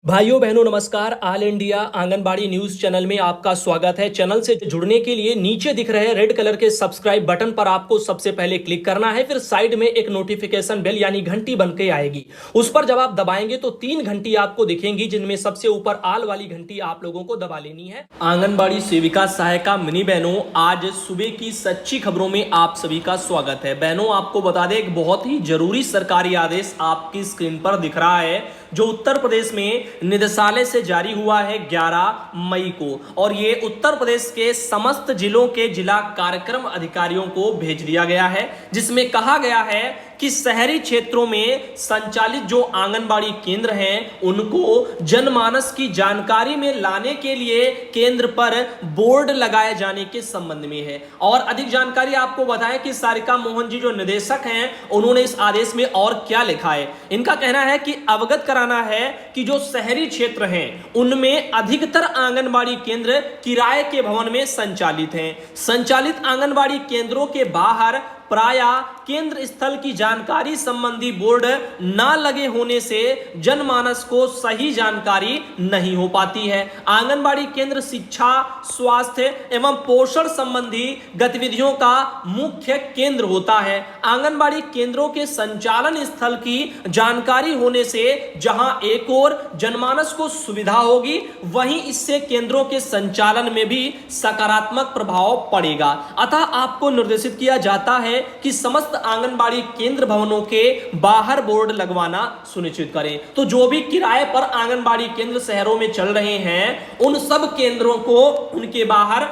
भाइयों बहनों नमस्कार। All India anganwadi news channel में आपका स्वागत है। चैनल से जुड़ने के लिए नीचे दिख रहे रेड कलर के सब्सक्राइब बटन पर आपको सबसे पहले क्लिक करना है। फिर साइड में एक नोटिफिकेशन बेल यानी घंटी बन के आएगी, उस पर जब आप दबाएंगे तो 3 घंटी आपको दिखेंगी, जिनमें सबसे ऊपर आल वाली घंटी आप लोगों को दबा लेनी है। आंगनबाड़ी सेविका सहायिका मिनी बहनों, आज सुबह की सच्ची खबरों में आप सभी का स्वागत है। बहनों आपको बता दें, एक बहुत ही जरूरी सरकारी आदेश आपकी स्क्रीन पर दिख रहा है, जो उत्तर प्रदेश में निदेशालय से जारी हुआ है 11 मई को, और ये उत्तर प्रदेश के समस्त जिलों के जिला कार्यक्रम अधिकारियों को भेज दिया गया है, जिसमें कहा गया है कि शहरी क्षेत्रों में संचालित जो आंगनबाड़ी केंद्र हैं उनको जनमानस की जानकारी में लाने के लिए केंद्र पर बोर्ड लगाए जाने के संबंध में है। और अधिक जानकारी आपको बताएं कि सारिका मोहन जी जो निदेशक हैं, उन्होंने इस आदेश में और क्या लिखा है। इनका कहना है कि अवगत कराना है कि जो शहरी क्षेत्र हैं उनमें अधिकतर आंगनबाड़ी केंद्र किराए के भवन में संचालित हैं। संचालित आंगनबाड़ी केंद्रों के बाहर प्राय केंद्र स्थल की जानकारी संबंधी बोर्ड न लगे होने से जनमानस को सही जानकारी नहीं हो पाती है। आंगनबाड़ी केंद्र शिक्षा, स्वास्थ्य एवं पोषण संबंधी गतिविधियों का मुख्य केंद्र होता है। आंगनबाड़ी केंद्रों के संचालन स्थल की जानकारी होने से जहां एक और जनमानस को सुविधा होगी, वहीं इससे केंद्रों के संचालन में भी सकारात्मक प्रभाव पड़ेगा। अतः आपको निर्देशित किया जाता है कि समस्त आंगनबाड़ी केंद्र भवनों के बाहर बोर्ड लगवाना सुनिश्चित करें। तो जो भी किराए पर आंगनबाड़ी केंद्र शहरों में चल रहे हैं, उन सब केंद्रों को उनके बाहर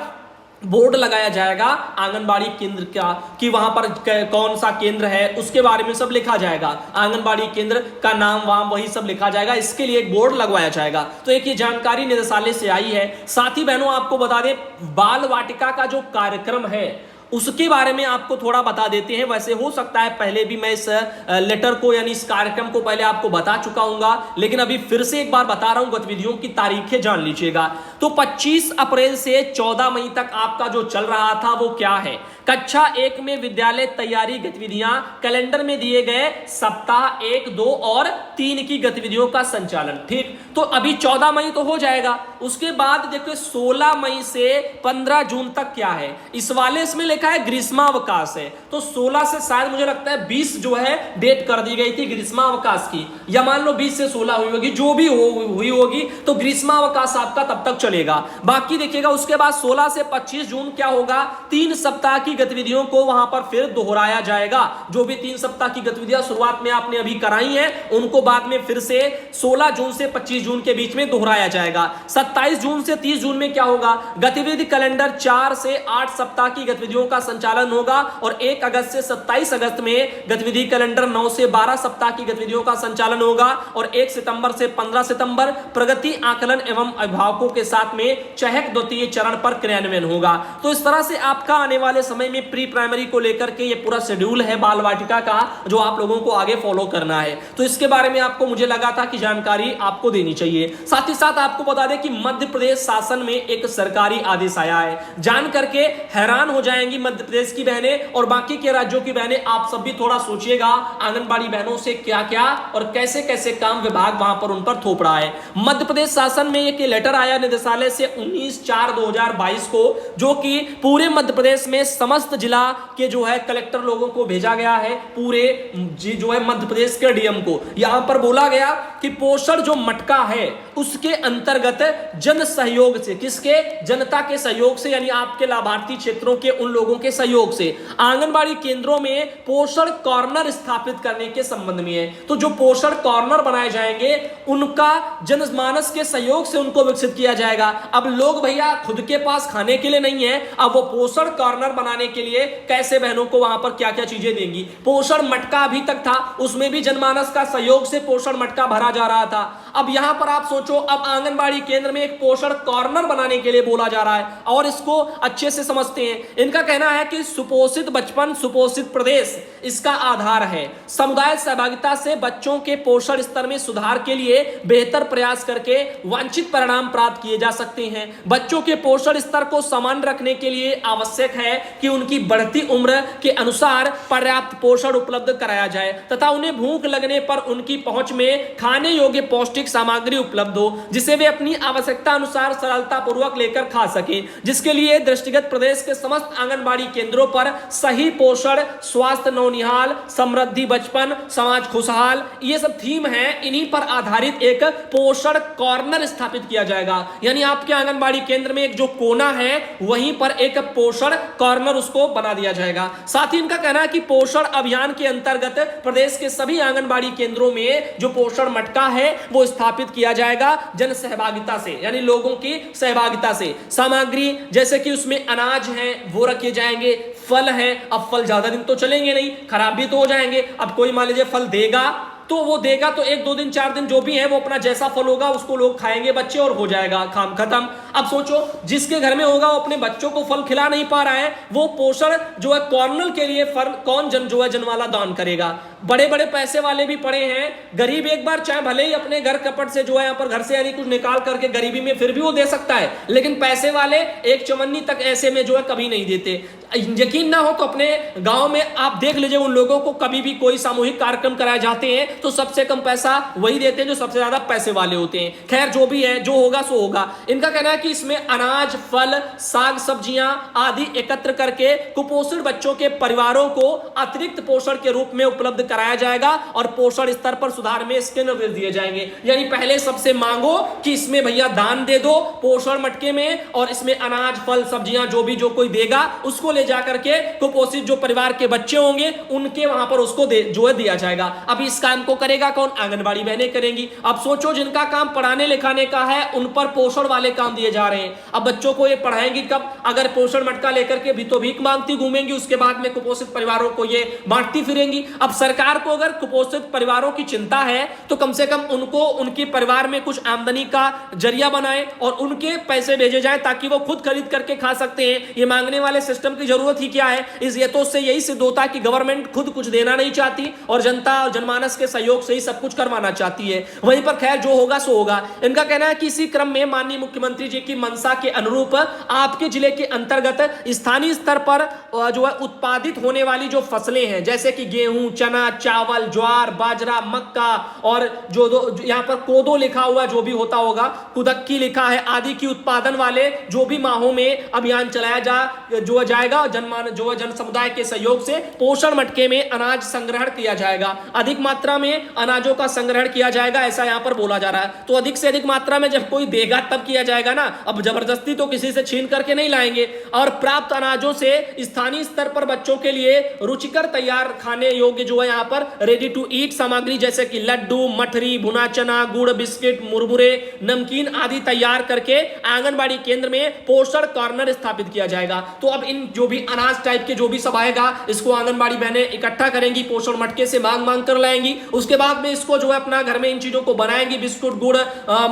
बोर्ड लगाया जाएगा आंगनबाड़ी केंद्र का, कि वहां पर कौन सा केंद्र है उसके बारे में सब लिखा जाएगा। आंगनबाड़ी केंद्र का नाम वाम वही सब लिखा जाएगा, इसके लिए एक बोर्ड लगवाया जाएगा। तो एक ये जानकारी निदेशालय से आई है। साथ ही बहनों आपको बता दें, बाल वाटिका का जो कार्यक्रम है उसके बारे में आपको थोड़ा बता देते हैं। वैसे हो सकता है पहले भी मैं इस लेटर को यानी इस कार्यक्रम को पहले आपको बता चुका हूंगा, लेकिन अभी फिर से एक बार बता रहा हूं, गतिविधियों की तारीखें जान लीजिएगा। तो 25 अप्रैल से 14 मई तक आपका जो चल रहा था वो क्या है। कक्षा 1 में विद्यालय तैयारी गतिविधियां, कैलेंडर में दिए गए सप्ताह 1, 2 और 3 की गतिविधियों का संचालन। ठीक, तो अभी 14 मई तो हो जाएगा। उसके बाद देखो 16 मई से 15 जून तक क्या है। इस वाले इसमें लिखा है ग्रीष्मावकाश है, तो 16 से शायद मुझे लगता है 20 जो है डेट कर दी गई थी ग्रीष्मावकाश की, या मान लो 20 से 16 हुई होगी, जो भी हुई होगी, तो ग्रीष्मावकाश आपका तब तक चलेगा। बाकी देखिएगा उसके बाद 16 से 25 जून क्या होगा, 3 सप्ताह की गतिविधियों को वहां पर फिर दोहराया जाएगा। जो भी 3 सप्ताह की गतिविधियां शुरुआत में आपने अभी कराई हैं, उनको बाद में फिर से 16 जून से 25 जून के बीच में दोहराया जाएगा। 27 जून से 30 जून में क्या होगा, गतिविधि कैलेंडर 4 से 8 सप्ताह की गतिविधियों का संचालन होगा, और 1 अगस्त से 27 अगस्त में गतिविधि कैलेंडर 9 से 12 सप्ताह की गतिविधियों का संचालन होगा, और 1 सितंबर से 15 सितंबर प्रगति आकलन एवं अभिभावकों के साथ में चहक द्वितीय चरण पर क्रियान्वयन होगा। तो इस तरह से आपका आने वाले समय में प्री प्राइमरी को लेकर के ये पूरा शेड्यूल है बाल वाटिका का, जो आप लोगों को आगे फॉलो करना है। तो इसके बारे में आपको मुझे लगा था कि जानकारी आपको देनी चाहिए। साथ ही साथ आपको बता दें कि मध्य प्रदेश शासन में एक सरकारी आदेश आया है, जान करके हैरान हो जाएंगी मध्य प्रदेश की बहनें और बाकी के राज्यों की बहनें। आप सब भी थोड़ा सोचिएगा आंगनबाड़ी बहनों से क्या क्या और कैसे कैसे काम विभाग वहां पर उन पर थोप रहा है। मध्य प्रदेश शासन में एक लेटर आया निदेशालय से 19/4/2022 को, जो कि पूरे मध्य प्रदेश में समस्त जिला के जो है कलेक्टर लोगों को भेजा गया है, पूरे जो है मध्य प्रदेश के डीएम को। यहां पर बोला गया कि पोषण जो मटका है उसके अंतर्गत जन सहयोग से, किसके, जनता के सहयोग से, यानी आपके लाभार्थी क्षेत्रों के उन लोगों के सहयोग से आंगनबाड़ी केंद्रों में पोषण कॉर्नर स्थापित करने के संबंध में है। तो जो पोषण कॉर्नर बनाए जाएंगे उनका जनमानस के सहयोग से उनको विकसित किया जाएगा। अब लोग भैया खुद के पास खाने के लिए नहीं है, अब वो पोषण कॉर्नर बनाने के लिए कैसे बहनों को वहां पर क्या क्या चीजें देंगी। पोषण मटका अभी तक था, उसमें भी जनमानस का सहयोग से पोषण मटका भरा जा रहा था। अब यहां पर आप सोचो, अब आंगनबाड़ी केंद्र में एक पोषण कॉर्नर बनाने के लिए बोला जा रहा है, और इसको अच्छे से समझते हैं। इनका कहना है कि सुपोषित बचपन सुपोषित प्रदेश इसका आधार है। समुदाय सहभागिता से बच्चों के पोषण स्तर में सुधार के लिए बेहतर प्रयास करके वांछित परिणाम प्राप्त किए जा सकते हैं। बच्चों के पोषण स्तर को समान रखने के लिए आवश्यक है कि उनकी बढ़ती उम्र के अनुसार पर्याप्त पोषण उपलब्ध कराया जाए तथा उन्हें भूख लगने पर उनकी पहुंच में खाने योग्य पौष्टिक पौष्टिक सामग्री उपलब्ध हो जिसे वे अपनी आवश्यकता अनुसार सरलता पूर्वक लेकर खा सके, जिसके लिए दृष्टिगत प्रदेश के समस्त आंगनबाड़ी केंद्रों पर सही पोषण, स्वास्थ्य नौनिहाल, समृद्धि बचपन, समाज खुशहाल, ये सब थीम है, इन्हीं पर आधारित एक पोषण कॉर्नर स्थापित किया जाएगा। यानी आपके आंगनबाड़ी केंद्र में एक जो कोना है वहीं पर एक पोषण कॉर्नर उसको बना दिया जाएगा। साथ ही इनका कहना है कि पोषण अभियान के अंतर्गत प्रदेश के सभी आंगनबाड़ी केंद्रों में जो पोषण मटका है वो स्थापित किया जाएगा जन सहभागिता से, यानी लोगों की सहभागिता से। सामग्री जैसे कि उसमें अनाज है वो रखे जाएंगे, फल है, अब फल ज्यादा दिन तो चलेंगे नहीं, खराब भी तो हो जाएंगे। अब कोई मान लीजिए फल देगा तो वो देगा तो 1 2 दिन 4 दिन जो भी है वो अपना जैसा फल होगा उसको लोग खाएंगे बच्चे और हो जाएगा काम खत्म। अब सोचो जिसके घर में होगा वो अपने बच्चों को फल खिला नहीं पा रहा है, वो पोषण जो है कॉर्नर के लिए कौन जनवाला दान करेगा? बड़े बड़े पैसे वाले भी पड़े हैं, गरीब एक बार चाहे भले ही अपने घर कपट से जो है यहाँ पर घर से यानी कुछ निकाल करके गरीबी में फिर भी वो दे सकता है, लेकिन पैसे वाले एक चवन्नी तक ऐसे में जो है कभी नहीं देते। यकीन ना हो तो अपने गांव में आप देख लीजिए, उन लोगों को कभी भी कोई सामूहिक कार्यक्रम कराए जाते हैं तो सबसे कम पैसा वही देते हैं जो सबसे ज्यादा पैसे वाले होते हैं। खैर जो भी है, जो होगा सो होगा। इनका कहना है कि इसमें अनाज, फल, साग सब्जियां आदि एकत्र करके कुपोषित बच्चों के परिवारों को अतिरिक्त पोषण के रूप में उपलब्ध कराया जाएगा और पोषण स्तर पर सुधार में इसके निर्देश दिए जाएंगे। यानी पहले सबसे मांगो कि इसमें भैया दान दे दो पोषण मटके में, और इसमें अनाज, फल, सब्जियां जो कोई देगा उसको ले जाकर के कुपोषित जो परिवार के बच्चे होंगे उनके वहां पर उसको जो है दिया जाएगा। अब इस काम को करेगा कौन? आंगनबाड़ी बहनें करेंगी। अब सोचो जिनका काम पढ़ाने लिखाने का है उन पर पोषण वाले काम दिए जा रहे हैं। अब बच्चों को ये पढ़ाएंगी कब? अगर पोषण मटका लेकर के भी तो भीख मांगती घूमेंगी, उसके बाद में कुपोषित परिवारों को ये बांटती फिरेंगी। अब सरकार को अगर कुपोषित परिवारों की चिंता है तो कम से कम उनको उनके परिवार में कुछ आमदनी का जरिया बनाए और उनके पैसे भेजे जाए ताकि वो खुद खरीद करके खा सकते हैं। ये मांगने वाले सिस्टम की जरूरत ही क्या है? ये तो उससे यही सिद्ध होता है कि गवर्नमेंट खुद कुछ देना नहीं चाहती और जनता और जनमानस के सहयोग से ही सब कुछ करवाना चाहती है। वहीं पर खैर जो होगा सो होगा। इनका कहना है कि इसी क्रम में माननीय मुख्यमंत्री जी की मंशा के अनुरूप आपके जिले के अंतर्गत स्थानीय स्तर पर जो है उत्पादित होने वाली जो फसलें हैं जैसे कि गेहूं, चना, चावल, ज्वार, बाजरा, मक्का और जो यहाँ पर कोदो लिखा हुआ जो भी होता होगा, कुदक्की लिखा है, आदि की उत्पादन वाले जो भी माहों में अभियान चलाया जाएगा जन समुदाय के सहयोग से पोषण मटके में अनाज संग्रहण किया जाएगा। अधिक मात्रा में अनाजों का संग्रहण किया जाएगा ऐसा यहाँ पर बोला जा रहा है। तो अधिक से अधिक मात्रा में जब कोई देगा तब किया जाएगा ना, अब जबरदस्ती तो किसी से छीन करके नहीं लाएंगे। और प्राप्त अनाजों से स्थानीय स्तर पर बच्चों के लिए रुचिकर तैयार खाने योग्य जो है यहाँ पर रेडी टू ईट सामग्री जैसे कि लड्डू, मठरी, भुना चना, गुड़, बिस्किट, मुरमुरे, नमकीन आदि तैयार करके आंगनबाड़ी केंद्र में पोषण कॉर्नर स्थापित किया जाएगा। तो अब इन जो भी अनाज टाइप के जो भी सब आएगा इसको आंगनबाड़ी बहनें इकट्ठा करेंगी, पोषण मटके से मांग कर लाएंगी। उसके बाद में इसको जो है अपना घर में इन चीजों को बनाएंगी, बिस्कुट, गुड़,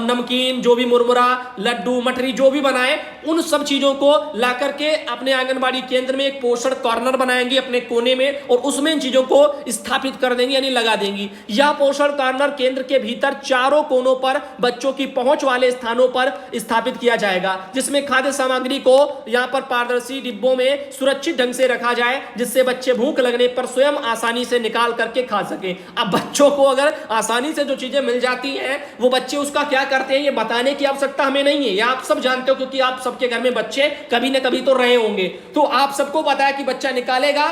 नमकीन, जो भी मुरमुरा, लड्डू, मठरी जो भी बनाए उन सब चीजों को ला करके अपने आंगनबाड़ी केंद्र में एक पोषण कॉर्नर बनाएंगी अपने कोने में और उसमें इन चीजों को स्थापित कर देंगी यानी लगा देंगी। यह पोषण कॉर्नर केंद्र के भीतर चारों कोनों पर बच्चों की पहुंच वाले स्थानों पर स्थापित किया जाएगा, जिसमें खाद्य सामग्री को यहां पर पारदर्शी डिब्बों में सुरक्षित ढंग से रखा जाए जिससे बच्चे भूख लगने पर स्वयं आसानी से निकाल करके खा सके। अब बच्चों को अगर आसानी से जो चीजें मिल जाती हैं वो बच्चे उसका क्या करते हैं ये बताने की आवश्यकता हमें नहीं है, ये आप सब जानते हो क्योंकि आप सबके घर में बच्चे कभी न कभी तो रहे होंगे। तो आप सबको पता है कि बच्चा निकालेगा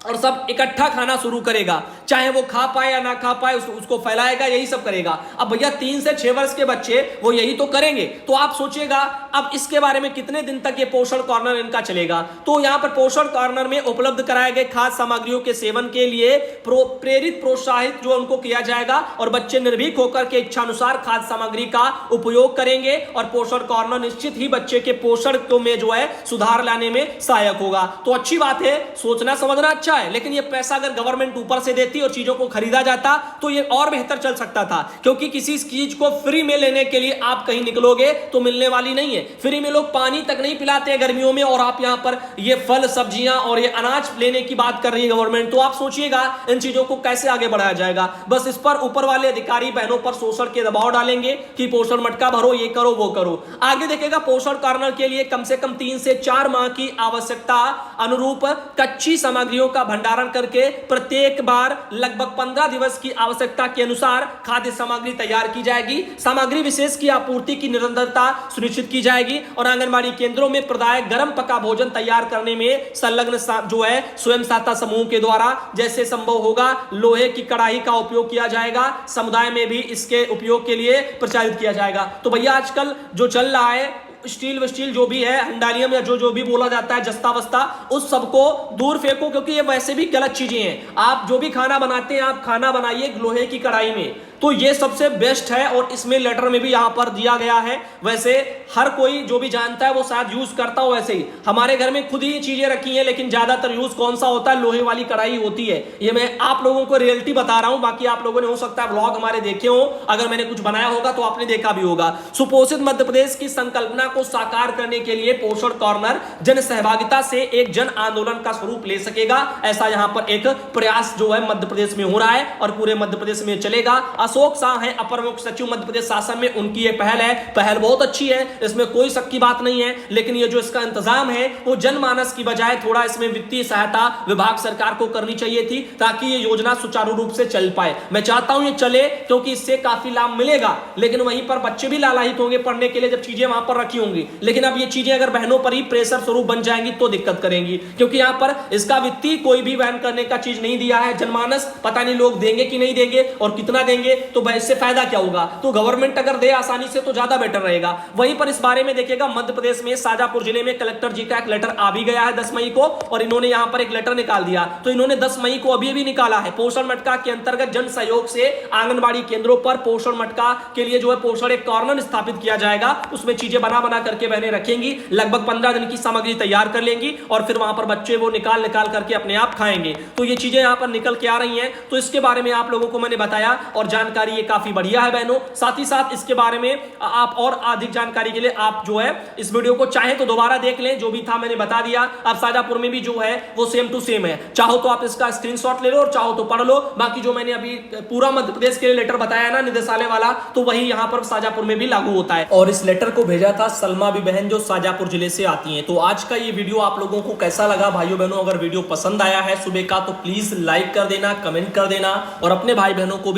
और सब इकट्ठा खाना शुरू करेगा, चाहे वो खा पाए या ना खा पाए उसको फैलाएगा, यही सब करेगा। अब भैया 3 से 6 वर्ष के बच्चे वो यही तो करेंगे। तो आप सोचिएगा अब इसके बारे में कितने दिन तक ये पोषण कॉर्नर इनका चलेगा। तो यहाँ पर पोषण कॉर्नर में उपलब्ध कराए गए खाद्य सामग्रियों के सेवन के लिए प्रेरित प्रोत्साहित जो उनको किया जाएगा और बच्चे निर्भीक होकर के इच्छानुसार खाद्य सामग्री का उपयोग करेंगे और पोषण कॉर्नर निश्चित ही बच्चे के पोषण को में जो है सुधार लाने में सहायक होगा। तो अच्छी बात है, सोचना समझना अच्छा है, लेकिन ये पैसा अगर गवर्नमेंट ऊपर से देती और चीजों को खरीदा जाता तो ये और बेहतर चल सकता था, क्योंकि किसी चीज को फ्री में लेने के लिए आप कहीं निकलोगे तो मिलने वाली नहीं है। फ्री में लोग पानी तक नहीं पिलाते हैं गर्मियों में और आप यहां पर ये फल सब्जियां और ये अनाज लेने की बात कर रही है गवर्नमेंट। तो आप सोचिएगा इन चीजों को कैसे आगे बढ़ाया जाएगा। बस इस पर ऊपर वाले अधिकारी बहनों पर शोषण के दबाव डालेंगे कि पोषण मटका भरो, ये करो वो करो। आगे देखेगा पोषण कॉर्नर के लिए कम से कम 3 से 4 माह की आवश्यकता अनुरूप कच्ची सामग्रियों का भंडारण करके प्रत्येक बार लगभग 15 दिवस की आवश्यकता के अनुसार खाद्य सामग्री तैयार की जाएगी। सामग्री विशेष की आपूर्ति की निरंतरता सुनिश्चित की जाएगी और आंगनबाड़ी केंद्रों में प्रदायक गर्म पका भोजन तैयार करने में संलग्न जो है स्वयं सहायता समूह के द्वारा जैसे संभव होगा लोहे की कढ़ाई का उपयोग किया जाएगा। समुदाय में भी इसके उपयोग के लिए प्रचारित किया जाएगा। तो भैया आजकल जो चल रहा है स्टील जो भी है, हंडालियम या जो भी बोला जाता है जस्ता वस्ता, उस सबको दूर फेंको क्योंकि ये वैसे भी गलत चीजें हैं। आप जो भी खाना बनाते हैं आप खाना बनाइए लोहे की कढ़ाई में, तो ये सबसे बेस्ट है और इसमें लेटर में भी यहां पर दिया गया है। वैसे हर कोई जो भी जानता है वो शायद यूज करता हो। वैसे ही हमारे घर में खुद ही चीजें रखी हैं, लेकिन ज्यादातर यूज कौन सा होता है, लोहे वाली कढ़ाई होती है। ये मैं आप लोगों को रियलिटी बता रहा हूं, बाकी आप लोगों ने हो सकता है ब्लॉग हमारे देखे हो, अगर मैंने कुछ बनाया होगा तो आपने देखा भी होगा। सुपोषित मध्य प्रदेश की संकल्पना को साकार करने के लिए पोषण कॉर्नर जन सहभागिता से एक जन आंदोलन का स्वरूप ले सकेगा। ऐसा यहां पर एक प्रयास जो है मध्य प्रदेश में हो रहा है और पूरे मध्य प्रदेश में चलेगा। अशोक शाह हैं अपर मुख्य सचिव मध्य प्रदेश शासन में, उनकी ये पहल है। पहल बहुत अच्छी है, इसमें कोई शक की बात नहीं है, लेकिन ये जो इसका इंतजाम है वो जनमानस की बजाय थोड़ा इसमें वित्तीय सहायता विभाग सरकार को करनी चाहिए थी ताकि ये योजना सुचारू रूप से चल पाए। मैं चाहता हूं ये चले क्योंकि इससे काफी लाभ मिलेगा, लेकिन वहीं पर बच्चे भी लालायित होंगे पढ़ने के लिए जब चीजें वहां पर रखी होंगी। लेकिन अब ये चीजें अगर बहनों पर ही प्रेशर स्वरूप बन जाएंगी तो दिक्कत करेंगी, क्योंकि यहां पर इसका वित्तीय कोई भी वहन करने का चीज नहीं दिया है। जनमानस पता नहीं लोग देंगे कि नहीं देंगे और कितना देंगे, तो इससे फायदा क्या होगा। तो गवर्नमेंट अगर दे आसानी से तो ज्यादा बेटर रहेगा। वहीं पर इस बारे में देखिएगा मध्य प्रदेश में शाजापुर जिले में कलेक्टर जी का एक लेटर आ भी गया है 10 मई को, और इन्होंने यहां पर एक लेटर निकाल दिया। तो इन्होंने 10 मई को अभी भी निकाला है। पोषण मटका के अंतर्गत जन सहयोग से आंगनबाड़ी केंद्रों पर पोषण मटका के लिए जो है पोषण एक कॉर्नर स्थापित किया जाएगा। उसमें चीजें बना करके बहनें रखेंगी, लगभग 15 दिन की सामग्री तैयार कर लेंगी और फिर वहां पर बच्चे वो निकाल करके अपने आप खाएंगे। तो ये चीजें यहां पर निकल के आ रही हैं। तो इसके बारे में आप लोगों को मैंने बताया और जानकारी ये काफी बढ़िया है बहनों। साथ ही साथ इसके बारे में आप और अधिक जानकारी के लिए आप जो है इस वीडियो को चाहे तो दोबारा देख लें, जो भी था मैंने बता दिया। अब शाजापुर में भी जो है वो सेम टू सेम है, चाहो तो आप इसका स्क्रीनशॉट ले लो और चाहो तो पढ़ लो। बाकी जो मैंने अभी पूरा मध्य प्रदेश के लिए लेटर बताया ना निदेशालय वाला, तो वही यहां पर शाजापुर में भी लागू होता है। और इस लेटर को भेजा था सलमा भी बहन जो शाजापुर जिले से आती हैं। तो आज का ये वीडियो आप लोगों को कैसा लगा भाइयों बहनों? अगर वीडियो पसंद आया है सुबह का तो प्लीज लाइक कर देना, कमेंट कर देना और अपने भाई बहनों को भी